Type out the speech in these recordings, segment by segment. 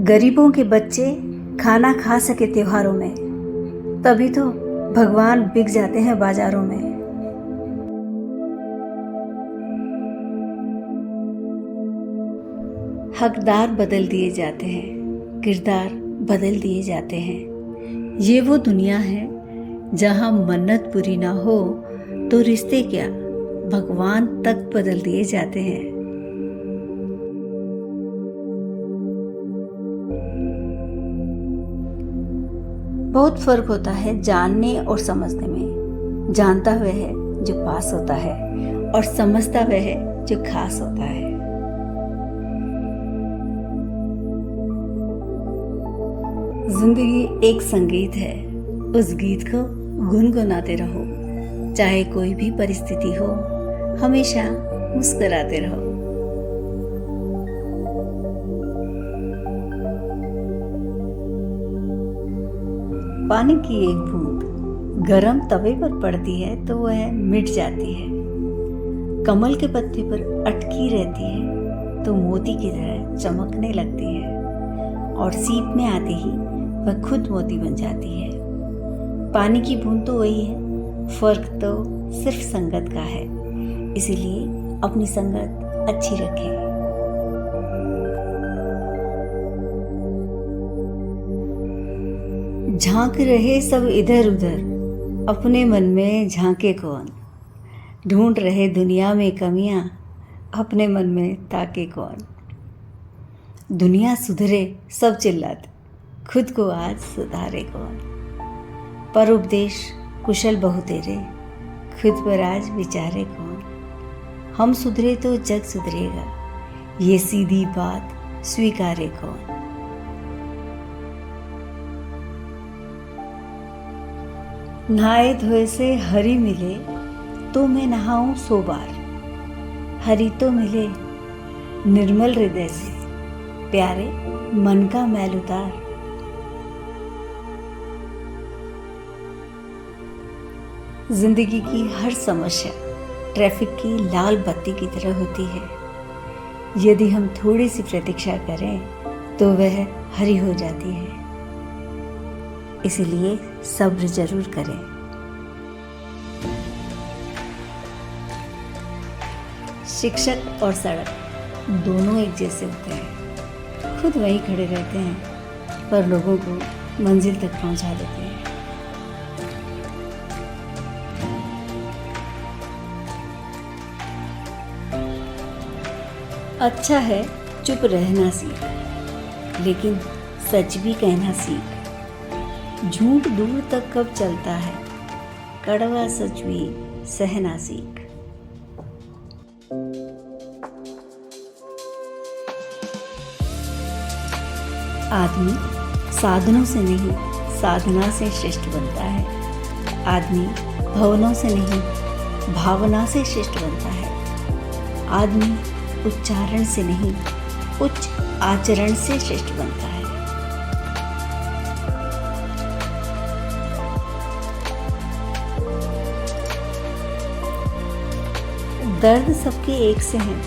गरीबों के बच्चे खाना खा सके त्योहारों में, तभी तो भगवान बिक जाते हैं बाजारों में। हकदार बदल दिए जाते हैं, किरदार बदल दिए जाते हैं। ये वो दुनिया है जहाँ मन्नत पूरी ना हो तो रिश्ते क्या, भगवान तक बदल दिए जाते हैं। बहुत फर्क होता है जानने और समझने में। जानता वह है जो पास होता है और समझता वह है जो खास होता है। जिंदगी एक संगीत है, उस गीत को गुनगुनाते रहो। चाहे कोई भी परिस्थिति हो, हमेशा मुस्कुराते रहो। पानी की एक बूंद गरम तवे पर पड़ती है तो वह मिट जाती है। कमल के पत्ते पर अटकी रहती है तो मोती की तरह चमकने लगती है, और सीप में आते ही वह खुद मोती बन जाती है। पानी की बूंद तो वही है, फर्क तो सिर्फ संगत का है। इसीलिए अपनी संगत अच्छी रखें। झांक रहे सब इधर उधर, अपने मन में झांके कौन। ढूंढ रहे दुनिया में कमियां, अपने मन में ताके कौन। दुनिया सुधरे सब चिल्लाते, खुद को आज सुधारे कौन। पर उपदेश कुशल बहु तेरे, खुद पर आज विचारे कौन। हम सुधरे तो जग सुधरेगा, ये सीधी बात स्वीकारे कौन। नहाए धोए से हरि मिले तो मैं नहाऊं 100 बार। हरि तो मिले निर्मल हृदय से, प्यारे मन का मैल उतार। जिंदगी की हर समस्या ट्रैफिक की लाल बत्ती की तरह होती है। यदि हम थोड़ी सी प्रतीक्षा करें तो वह हरी हो जाती है। इसलिए सब्र जरूर करें। शिक्षक और सड़क दोनों एक जैसे होते हैं। खुद वहीं खड़े रहते हैं पर लोगों को मंजिल तक पहुंचा देते हैं। अच्छा है चुप रहना सीख, लेकिन सच भी कहना सीख। झूठ दूर तक कब चलता है, कड़वा सच भी सहना सीख। आदमी साधनों से नहीं, साधना से श्रेष्ठ बनता है। आदमी भवनों से नहीं, भावना से श्रेष्ठ बनता है। आदमी उच्चारण से नहीं, उच्च आचरण से श्रेष्ठ बनता है। दर्द सबके एक से हैं,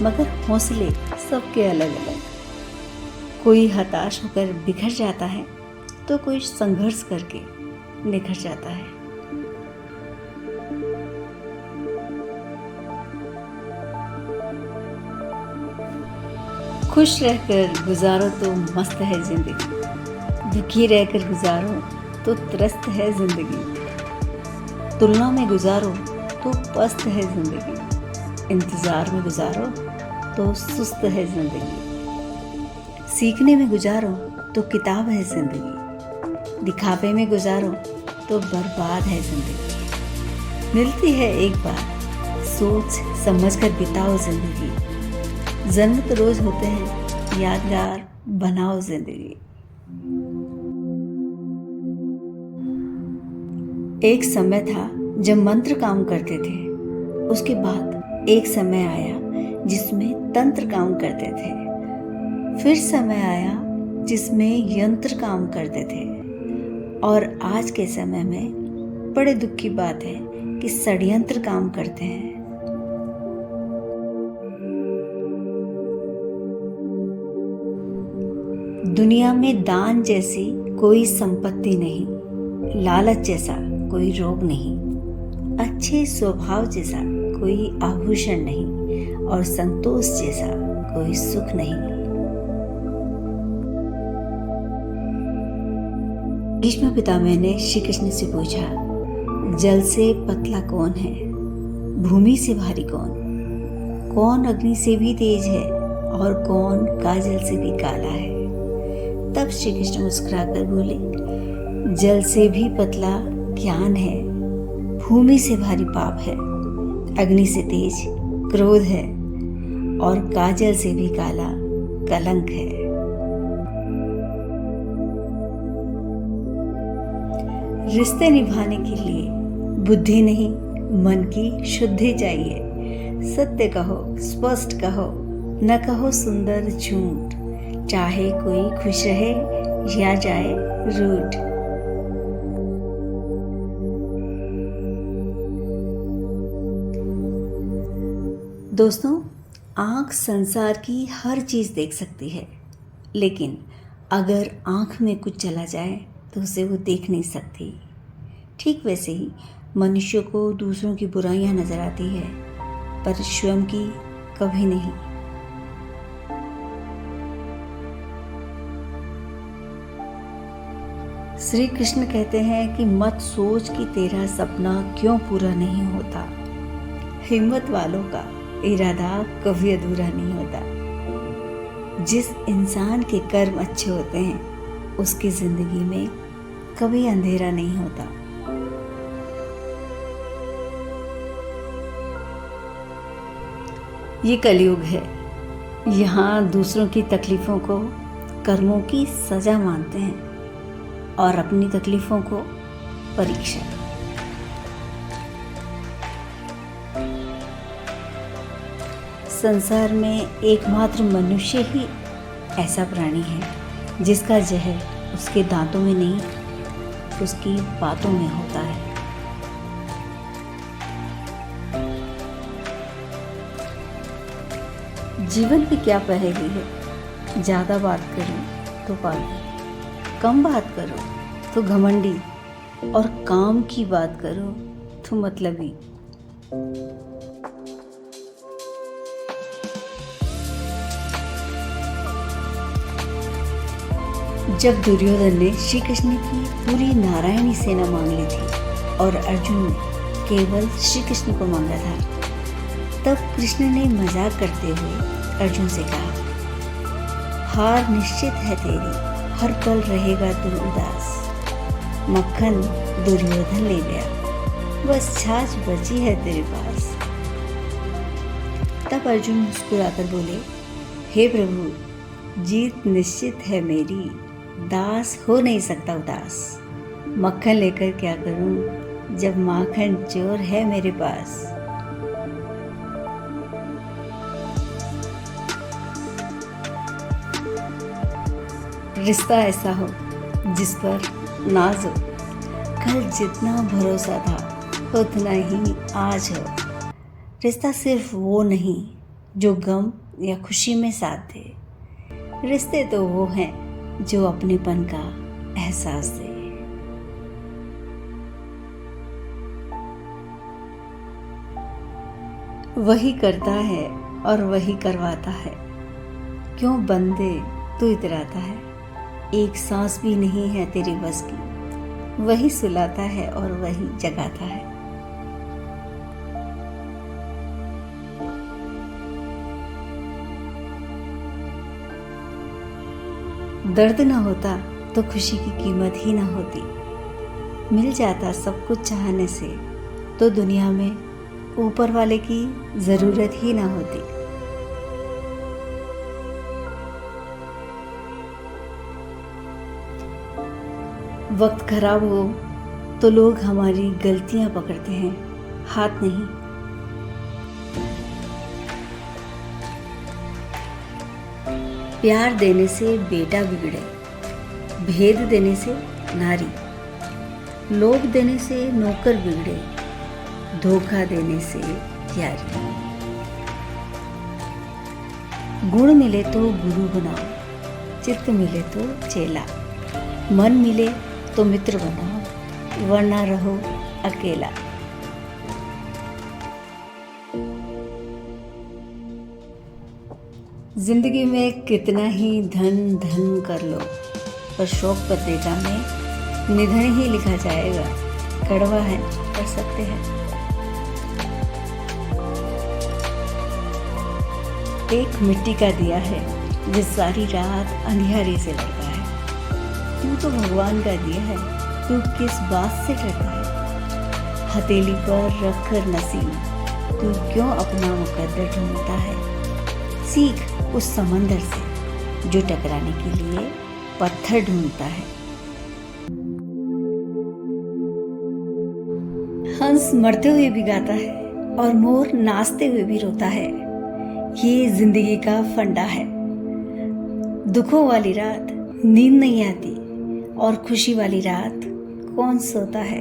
मगर हौसले सबके अलग अलग। कोई हताश होकर बिखर जाता है तो कोई संघर्ष करके निखर जाता है। खुश रहकर गुजारो तो मस्त है जिंदगी, दुखी रहकर गुजारो तो त्रस्त है जिंदगी। तुलना में गुजारो तो पस्त है जिंदगी, इंतजार में गुजारो तो सुस्त है जिंदगी। सीखने में गुजारो तो किताब है जिंदगी, दिखावे में गुजारो तो बर्बाद है जिंदगी। मिलती है एक बार, सोच समझ कर बिताओ जिंदगी। जन्म तो रोज होते हैं, यादगार बनाओ जिंदगी। एक समय था जब मंत्र काम करते थे, उसके बाद एक समय आया जिसमें तंत्र काम करते थे। फिर समय आया जिसमें यंत्र काम करते थे, और आज के समय में बड़े दुख की बात है कि षड्यंत्र काम करते हैं। दुनिया में दान जैसी कोई संपत्ति नहीं, लालच जैसा कोई रोग नहीं, अच्छे स्वभाव जैसा कोई आभूषण नहीं और संतोष जैसा कोई सुख नहीं। भीष्म पितामह ने श्री कृष्ण से पूछा, जल से पतला कौन है, भूमि से भारी कौन, कौन अग्नि से भी तेज है और कौन काजल से भी काला है। तब श्री कृष्ण मुस्कुराकर बोले, जल से भी पतला ज्ञान है, भूमि से भारी पाप है, अग्नि से तेज क्रोध है और काजल से भी काला कलंक है। रिश्ते निभाने के लिए बुद्धि नहीं, मन की शुद्धि चाहिए। सत्य कहो, स्पष्ट कहो, न कहो सुंदर झूठ, चाहे कोई खुश रहे या जाए रूठ। दोस्तों, आँख संसार की हर चीज़ देख सकती है, लेकिन अगर आँख में कुछ चला जाए तो उसे वो देख नहीं सकती। ठीक वैसे ही मनुष्य को दूसरों की बुराइयां नजर आती है, पर स्वयं की कभी नहीं। श्री कृष्ण कहते हैं कि मत सोच कि तेरा सपना क्यों पूरा नहीं होता। हिम्मत वालों का इरादा कभी अधूरा नहीं होता। जिस इंसान के कर्म अच्छे होते हैं उसकी जिंदगी में कभी अंधेरा नहीं होता। ये कलयुग है, यहाँ दूसरों की तकलीफों को कर्मों की सजा मानते हैं और अपनी तकलीफों को परीक्षा। संसार में एकमात्र मनुष्य ही ऐसा प्राणी है जिसका जहर उसके दांतों में नहीं, उसकी बातों में होता है। जीवन की क्या पहेली है, ज़्यादा बात करूं तो पागल, कम बात करो तो घमंडी और काम की बात करो तो मतलबी। जब दुर्योधन ने श्री कृष्ण की पूरी नारायणी सेना मांग ली थी और अर्जुन ने केवल श्री कृष्ण को मांगा था, तब कृष्ण ने मजाक करते हुए अर्जुन से कहा, हार निश्चित है तेरी, हर पल रहेगा तू उदास। मक्खन दुर्योधन ले गया, बस छाछ बची है तेरे पास। तब अर्जुन मुस्कुराकर बोले, हे प्रभु, जीत निश्चित है मेरी, दास हो नहीं सकता उदास। मक्खन लेकर क्या करूं जब माखन चोर है मेरे पास। रिश्ता ऐसा हो जिस पर नाज हो, कल जितना भरोसा था उतना ही आज हो। रिश्ता सिर्फ वो नहीं जो गम या खुशी में साथ दे, रिश्ते तो वो हैं जो अपनेपन का एहसास दे। वही करता है और वही करवाता है, क्यों बंदे तू इतराता है। एक सांस भी नहीं है तेरे बस की, वही सुलाता है और वही जगाता है। दर्द ना होता तो खुशी की कीमत ही ना होती। मिल जाता सब कुछ चाहने से तो दुनिया में ऊपर वाले की जरूरत ही ना होती। वक्त खराब हो तो लोग हमारी गलतियां पकड़ते हैं, हाथ नहीं। प्यार देने से बेटा बिगड़े, भेद देने से नारी, लोभ देने से नौकर बिगड़े, धोखा देने से यारी। गुण मिले तो गुरु बनाओ, चित्त मिले तो चेला, मन मिले तो मित्र बनाओ, वरना रहो अकेला। जिंदगी में कितना ही धन धन कर लो, पर शौक पत्रिका में निधन ही लिखा जाएगा। कड़वा है पर सत्य है। एक मिट्टी का दिया है जो सारी रात अंधियारे से लगा है। तू तो भगवान का दिया है, तू किस बात से डरता है? हथेली पर रखकर नसीब, तू क्यों अपना मुकद्दर ढूंढता है? सीख उस समंदर से जो टकराने के लिए पत्थर ढूंढता है। हंस मरते हुए भी गाता है और मोर नाचते हुए भी रोता है। ये जिंदगी का फंडा है। दुखों वाली रात नींद नहीं आती और खुशी वाली रात कौन सोता है।